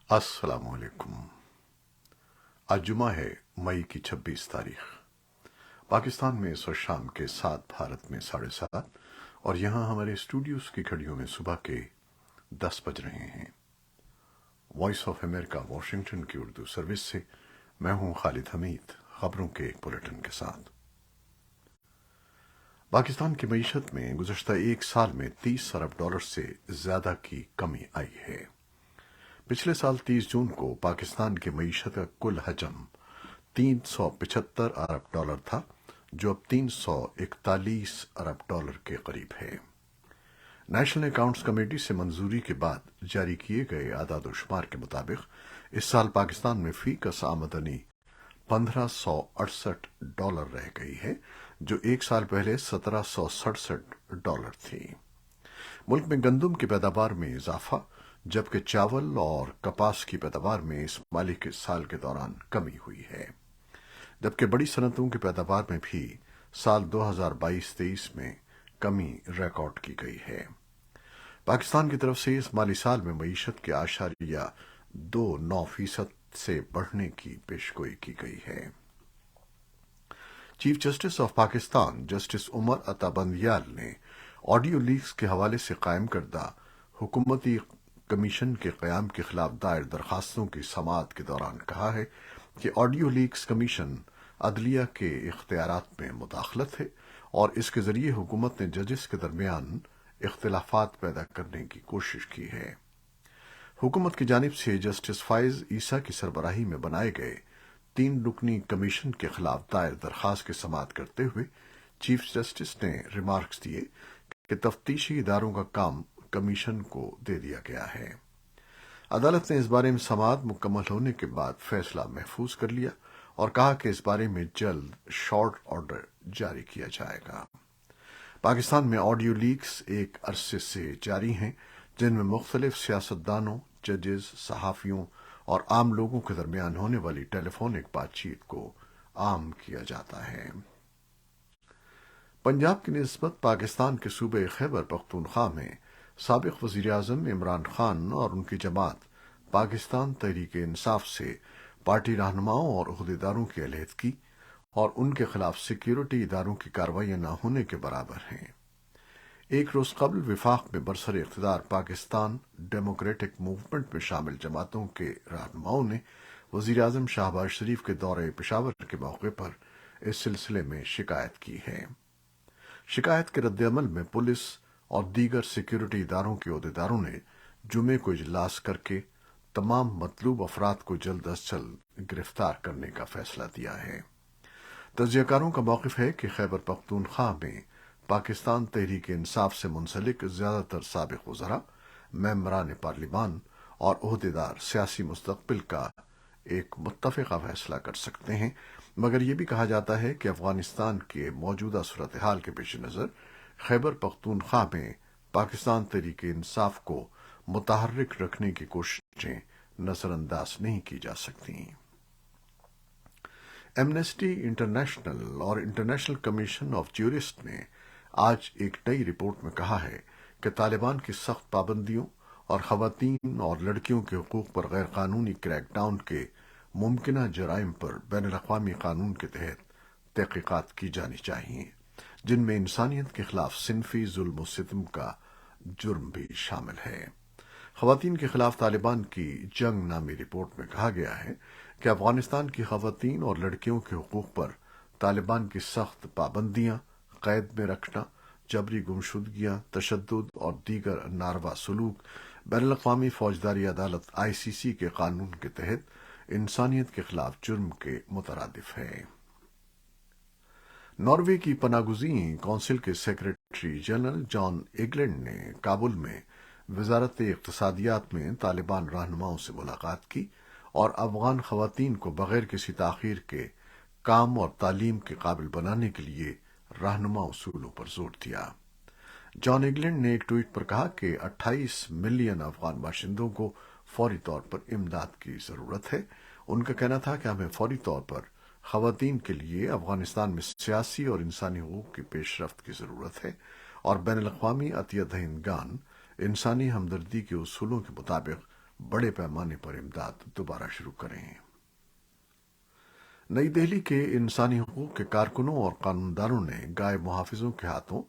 अस्सलाम वालेकुम। आज जुमा है, मई की 26 तारीख। पाकिस्तान में इस वक्त शाम के 7, भारत में 7:30 और यहाँ हमारे स्टूडियोज की घड़ियों में सुबह के 10 बज रहे हैं। वॉइस ऑफ अमेरिका वॉशिंगटन की उर्दू सर्विस से मैं हूँ खालिद हमीद, खबरों के एक बुलेटिन के साथ। पाकिस्तान की मईशत में गुज़श्ता एक साल में $30 अरब से ज़्यादा की कमी आई है। पिछले साल 30 जून को पाकिस्तान की मईशत का कुल हजम $375 अरब था, जो अब $341 अरब के करीब है। नेशनल अकाउंट्स कमेटी से मंजूरी के बाद जारी किए गए आदाद-ओ-शुमार के मुताबिक इस साल पाकिस्तान में फी कस आमदनी $1568 रह गई है, जो एक साल पहले $1767 थी। मुल्क में गंदम की पैदावार में इजाफा, जबकि चावल और कपास की पैदावार में इस माली के साल के दौरान कमी हुई है। जबकि बड़ी सनतों की पैदावार में भी साल 2022-23 में कमी रिकॉर्ड की गई है। पाकिस्तान की तरफ से इस माली साल में मईशत के 8.29% से बढ़ने की पेशगोई की गई है। Chief justice of Pakistan justice Umar Ata Bandial ने ऑडियो लीक्स के हवाले से कायम करदा हुकूमती कमीशन के क़याम के खिलाफ दायर दरखास्तों की समाअत के दौरान कहा है कि ऑडियो लीक्स कमीशन अदलिया के इख्तियारात में मुदाखलत है और इसके जरिए हुकूमत ने जजेस के दरमियान इख्तिलाफात पैदा करने की कोशिश की है। हुकूमत की जानिब से जस्टिस फाइज ईसा की सरबराही में बनाए गए 3 रुकनी कमीशन के खिलाफ दायर दरखास्त की समाअत करते हुए चीफ जस्टिस ने रिमार्क्स दिए कि तफ्तीशी इदारों का काम कमीशन को दे दिया गया है। अदालत ने इस बारे में समाअत मुकम्मल होने के बाद फैसला महफूज कर लिया और कहा कि इस बारे में जल्द शॉर्ट ऑर्डर जारी किया जाएगा। पाकिस्तान में ऑडियो लीक्स एक अरसे से जारी हैं, जिनमें मुख्तलिफ सियासतदानों, जजेस, सहाफ़ियों और आम लोगों के दरमियान होने वाली टेलीफोनिक बातचीत को आम किया जाता है। पंजाब की निस्बत पाकिस्तान के सूबे खैबर पख्तूनख्वा में साबिक वज़ीर-ए-आज़म इमरान खान और उनकी जमात पाकिस्तान तहरीक-ए-इंसाफ से पार्टी रहनुमाओं और ओहदेदारों की अलहदगी और उनके खिलाफ सिक्योरिटी इदारों की कार्रवाइयां न होने के बराबर हैं। एक रोज कबल विफाक में बरसर इख्तिदार पाकिस्तान डेमोक्रेटिक मूवमेंट में शामिल जमातों के रहनुमाओं ने वज़ीर-ए-आज़म शहबाज शरीफ के दौरे पेशावर के मौके पर इस सिलसिले में शिकायत की है। शिकायत के रद्द-ए-अमल में पुलिस और दीगर सिक्योरिटी इदारों के ओहदेदारों ने जुमे को इजलास करके तमाम मतलूब अफराद को जल्द अज जल्द गिरफ्तार करने का फैसला दिया है। तज्ज़ियाकारों का मौक़िफ़ है कि खैबर पख्तूनख्वा में पाकिस्तान तहरीक-ए-इंसाफ से मुंसलिक ज़्यादातर साबिक़ वज़रा, मेंबरान पार्लिमान और ओहदेदार सियासी मुस्तक़बिल का एक मुत्तफ़िक़ा फैसला कर सकते हैं, मगर यह भी कहा जाता है कि अफ़ग़ानिस्तान के मौजूदा सूरत हाल के पेश नज़र खैबर पख्तूनख्वा में पाकिस्तान तहरीक-ए-इंसाफ को मुतहर्रिक रखने की कोशिशें नज़रअंदाज नहीं की जा सकती। एमनेस्टी इंटरनेशनल और इंटरनेशनल कमीशन ऑफ ज्यूरिस्ट ने आज एक नई रिपोर्ट में कहा है कि तालिबान की सख्त पाबंदियों और ख़वातीन और लड़कियों के हुकूक पर गैर कानूनी क्रैकडाउन के मुमकिना जराइम पर बैनुल-अक़वामी कानून के तहत तहक़ीक़ात की जानी चाहिए, जिनमें इंसानियत के खिलाफ सिनफी जुल्म और सितम का जुर्म भी शामिल है। ख़वातीन के खिलाफ तालिबान की जंग नामी रिपोर्ट में कहा गया है कि अफ़ग़ानिस्तान की ख़वातीन और लड़कियों के हुकूक पर तालिबान की सख्त पाबंदियां, कैद में रखना, जबरी गुमशुदगियां, तशद्दुद और दीगर नारवा सलूक बैनुल-अक़वामी फौजदारी अदालत ICC के कानून के तहत इंसानियत के खिलाफ जुर्म के मुतरादिफ है। नॉर्वे की पनागुज़ीन कौंसिल के सेक्रेटरी जनरल जॉन एगलैंड ने काबुल में वज़ारत इक़्तिसादियात में तालिबान रहनुमाओं से मुलाकात की और अफ़गान ख़वातीन को बग़ैर किसी ताख़ीर के काम और तालीम के काबिल बनाने के लिए रहनुमा उसूलों पर जोर दिया। जॉन एगलैंड ने एक ट्वीट पर कहा कि 28 मिलियन अफ़गान बाशिंदों को फौरी तौर पर इमदाद की ज़रूरत है। उनका कहना था कि हमें फौरी तौर पर ख़वातीन के लिए अफ़गानिस्तान में सियासी और इंसानी हकूक़ की पेशरफ्त की ज़रूरत है और बैनुल-अक़वामी अतिया दहिंदगान इंसानी हमदर्दी के उसूलों के मुताबिक बड़े पैमाने पर इमदाद दोबारा शुरू करें। नई दिल्ली के इंसानी हकूक के कारकुनों और कानूनदानों ने गाय मुहाफिजों के हाथों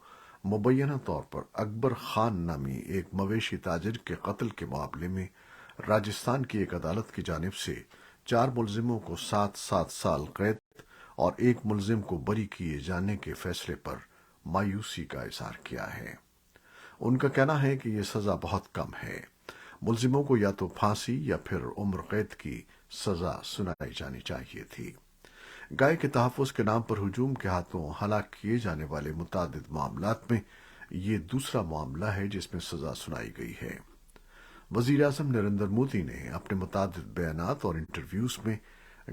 मुबैना तौर पर अकबर खान नामी एक मवेशी ताजिर के कत्ल के मामले में राजस्थान की एक अदालत की जानिब से 4 मुलजिमों को 7-7 साल कैद और एक मुलजिम को बरी किए जाने के फैसले पर मायूसी का इजहार किया है। उनका कहना है कि यह सजा बहुत कम है। मुलजिमों को या तो फांसी या फिर उम्र कैद की सजा सुनाई जानी चाहिए थी। गाय के तहफ़्फ़ुज़ के नाम पर हुजूम के हाथों हलाक किए जाने वाले मुतादिद मामलात में ये दूसरा मामला है जिसमें सजा सुनाई गई है। वज़ीर आज़म नरेंद्र मोदी ने अपने मुतादिद बयानात और इंटरव्यूज में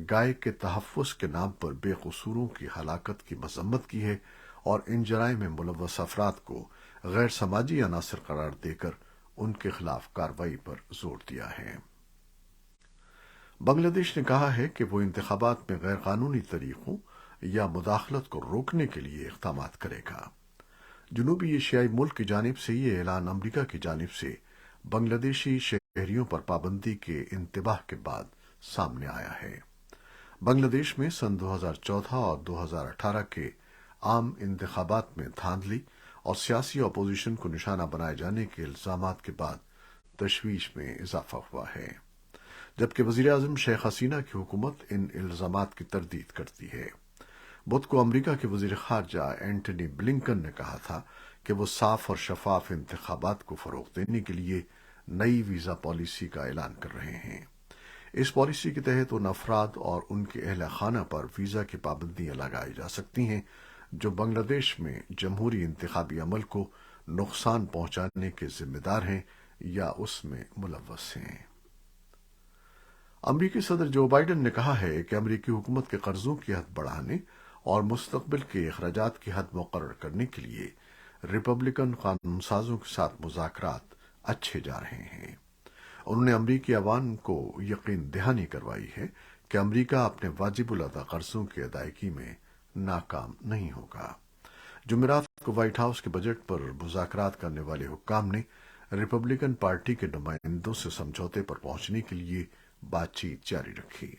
गाय के तहफ़्फ़ुज़ के नाम पर बेकसूरों की हलाकत की मजम्मत की है और इन जराइम में मुलव्वस अफराद को गैर समाजी अनासर करार देकर उनके खिलाफ कार्रवाई पर जोर दिया है। बांग्लादेश ने कहा है कि वो इंतखाबात में गैर कानूनी तरीकों या मुदाखलत को रोकने के लिए इक़दाम करेगा। जनूबी एशियाई मुल्क की जानिब से ये ऐलान अमरीका की जानिब से बांग्लादेशी शहरियों पर पाबंदी के इंतबाह के बाद सामने आया है। बांग्लादेश में सन 2014 और 2018 के आम इंतखाबात में धांधली और सियासी अपोजिशन को निशाना बनाए जाने के इल्जामात के बाद तशवीश में इजाफा हुआ है, जबकि वज़ीर आज़म शेख हसीना की हुकूमत इन इल्जामात की तरदीद करती है। बुध को अमरीका के वज़ीर ख़ारजा एंटनी ब्लिंकन ने कहा था कि वो साफ और शफाफ इंतखाबात को फ़रोग़ देने के लिए नई वीज़ा पॉलिसी का ऐलान कर रहे हैं। इस पॉलिसी के तहत उन अफराद और उनके अहल खाना पर वीज़ा की पाबंदियां लगाई जा सकती हैं जो बांग्लादेश में जमहूरी इंतखाबी अमल को नुकसान पहुंचाने के जिम्मेदार हैं या उसमें मुलव्वस हैं। अमरीकी सदर जो बाइडन ने कहा है कि अमरीकी हुकूमत के कर्जों की हद बढ़ाने और मुस्तकबिल के अखराजात की हद मुकर्रर करने के लिए रिपब्लिकन कानून साजों के साथ मुज़ाकरात अच्छे जा रहे हैं। उन्होंने अमरीकी अवाम को यकीन दहानी करवाई है कि अमरीका अपने वाजिबुल अदा कर्जों की अदायगी में नाकाम नहीं होगा। जुमेरात को व्हाइट हाउस के बजट पर मुज़ाकरात करने वाले हुक्काम ने रिपब्लिकन पार्टी के नुमाइंदों से समझौते पर पहुंचने के लिए बातचीत जारी रखी,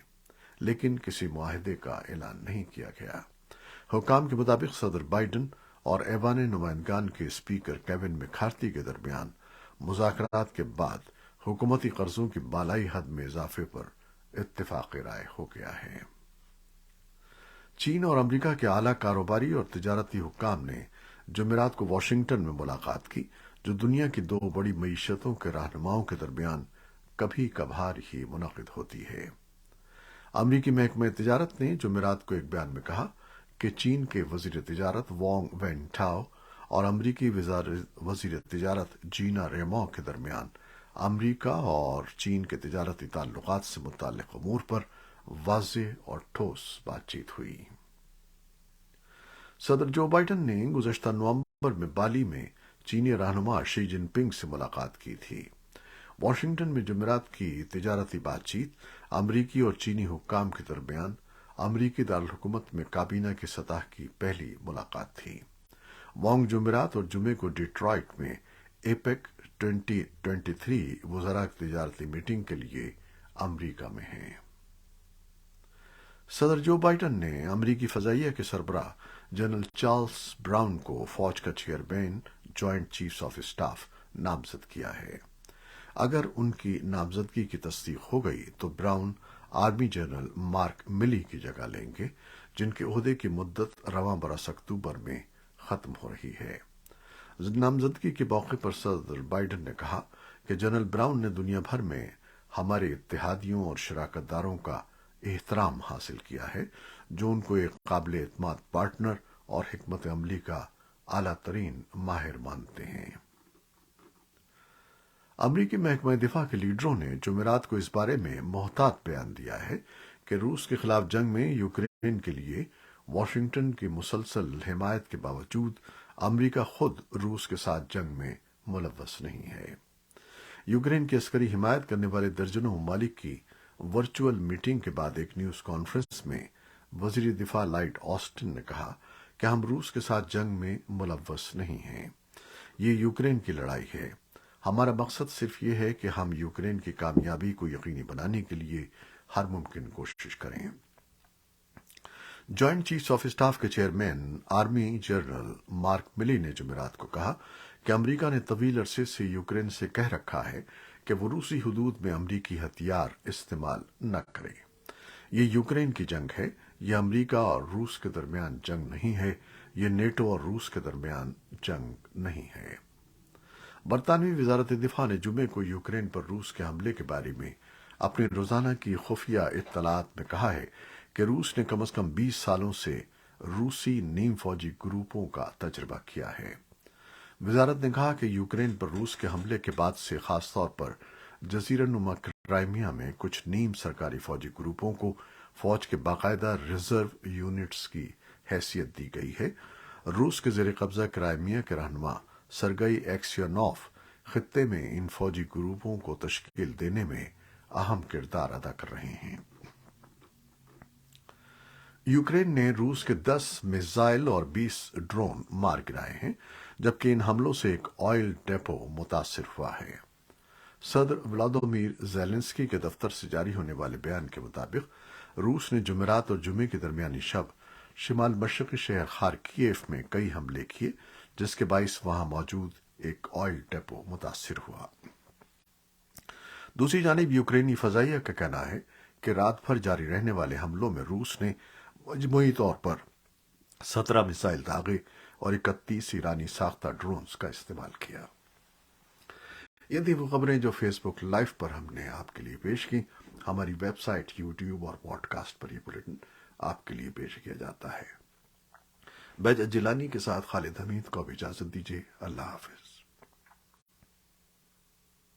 लेकिन किसी मुआहदे का ऐलान नहीं किया गया। हुक्काम के मुताबिक सदर बाइडन और ऐवान नुमाइंदगान के स्पीकर केविन मैकार्थी के दरमियान मुज़ाकरात के बाद हुकूमती कर्जों की बालाई हद में इजाफे पर इत्तेफाक राय हो गया है। चीन और अमरीका के आला कारोबारी और तिजारती हुक्काम ने जुमेरात को वाशिंगटन में मुलाकात की, जो दुनिया की 2 बड़ी मईशतों के रहनुमाओं के दरमियान कभी कभार ही मुनक़िद होती है। अमरीकी महकमा तिजारत ने जुमेरात को एक बयान में कहा कि चीन के वजीर तिजारत वांग वेंटाओ और अमरीकी वजीर तिजारत जीना रेमो के दरमियान अमरीका और चीन के तिजारती ताल्लुकात से मुताल्लिक़ अमूर पर वाज़ेह और ठोस बातचीत हुई। सदर जो बाइडन ने गुज़श्ता नवंबर में बाली में चीनी रहनुमा शी जिनपिंग से मुलाकात की थी। वाशिंगटन में जुमेरात की तिजारती बातचीत अमरीकी और चीनी हुक्काम के दरमियान अमरीकी दारुल-हुकूमत में काबीना की सतह की पहली मुलाकात थी। वांग जुमेरात और जुमे को डिट्रॉइट में एपेक 2023 वज़रा तिजारती मीटिंग के लिए अमरीका में हैं। सदर जो बाइडन ने अमरीकी फ़ज़ाइया के सरबराह जनरल चार्ल्स ब्राउन को फौज का chairman joint chiefs of staff नामजद किया है। अगर उनकी नामजदगी की तस्दीक हो गई तो ब्राउन आर्मी जनरल मार्क मिली की जगह लेंगे, जिनके ओहदे की मुद्दत रवां बरस अक्टूबर में खत्म हो रही है। नामजदगी के मौके पर सदर बाइडन ने कहा कि जनरल ब्राउन ने दुनिया भर में हमारे इत्तेहादियों और शराकतदारों का एहतराम हासिल किया है, जो उनको एक काबिल एतमाद पार्टनर और हिकमत अमली का आला तरीन माहिर मानते हैं। अमरीकी महकमा दिफा के लीडरों ने जुमेरात को इस बारे में मोहतात बयान दिया है कि रूस के खिलाफ जंग में यूक्रेन के लिए वाशिंगटन की मुसलसल हिमायत के बावजूद अमरीका खुद रूस के साथ जंग में मुलव्वस नहीं है। यूक्रेन की अस्करी हिमायत करने वाले दर्जनों ममालिक की वर्चुअल मीटिंग के बाद एक न्यूज़ कॉन्फ्रेंस में वज़ीर दिफा लॉयड ऑस्टिन ने कहा कि हम रूस के साथ जंग में मुलव्वस नहीं हैं। ये यूक्रेन की लड़ाई है। ہمارا مقصد صرف یہ ہے کہ ہم یوکرین کی کامیابی کو یقینی بنانے کے لیے ہر ممکن کوشش کریں۔ جوائنٹ چیف آف اسٹاف کے چیئرمین آرمی جنرل مارک ملی نے جمعرات کو کہا کہ امریکہ نے طویل عرصے سے یوکرین سے کہہ رکھا ہے کہ وہ روسی حدود میں امریکی ہتھیار استعمال نہ کرے۔ یہ یوکرین کی جنگ ہے، یہ امریکہ اور روس کے درمیان جنگ نہیں ہے، یہ نیٹو اور روس کے درمیان جنگ نہیں ہے۔ برطانوی وزارت دفاع نے جمعے کو یوکرین پر روس کے حملے کے بارے میں اپنی روزانہ کی خفیہ اطلاعات میں کہا ہے کہ روس نے کم از کم 20 سالوں سے روسی نیم فوجی گروپوں کا تجربہ کیا ہے۔ وزارت نے کہا کہ یوکرین پر روس کے حملے کے بعد سے خاص طور پر جزیرہ نما کرائمیا میں کچھ نیم سرکاری فوجی گروپوں کو فوج کے باقاعدہ ریزرو یونٹس کی حیثیت دی گئی ہے۔ روس کے زیر قبضہ کرائمیا کے رہنما سرگئی ایکسیونوف خطے میں ان فوجی گروپوں کو تشکیل دینے میں اہم کردار ادا کر رہے ہیں۔ یوکرین نے روس کے 10 میزائل اور 20 ڈرون مار گرائے ہیں، جبکہ ان حملوں سے ایک آئل ڈیپو متاثر ہوا ہے۔ صدر ولادیمیر زیلنسکی کے دفتر سے جاری ہونے والے بیان کے مطابق روس نے جمعرات اور جمعے کی درمیانی شب شمال مشرقی شہر خارکیف میں کئی حملے کیے، جس کے باعث وہاں موجود ایک آئل ڈیپو متاثر ہوا۔ دوسری جانب یوکرینی فضائیہ کا کہنا ہے کہ رات بھر جاری رہنے والے حملوں میں روس نے مجموعی طور پر 17 میزائل داغے اور 31 ایرانی ساختہ ڈرونز کا استعمال کیا۔ یہ تھی وہ خبریں جو فیس بک لائیو پر ہم نے آپ کے لیے پیش کی۔ ہماری ویب سائٹ، یوٹیوب اور پوڈ کاسٹ پر یہ بلیٹن آپ کے لیے پیش کیا جاتا ہے۔ بہجت جیلانی کے ساتھ خالد حمید کو اب اجازت دیجیے۔ اللہ حافظ۔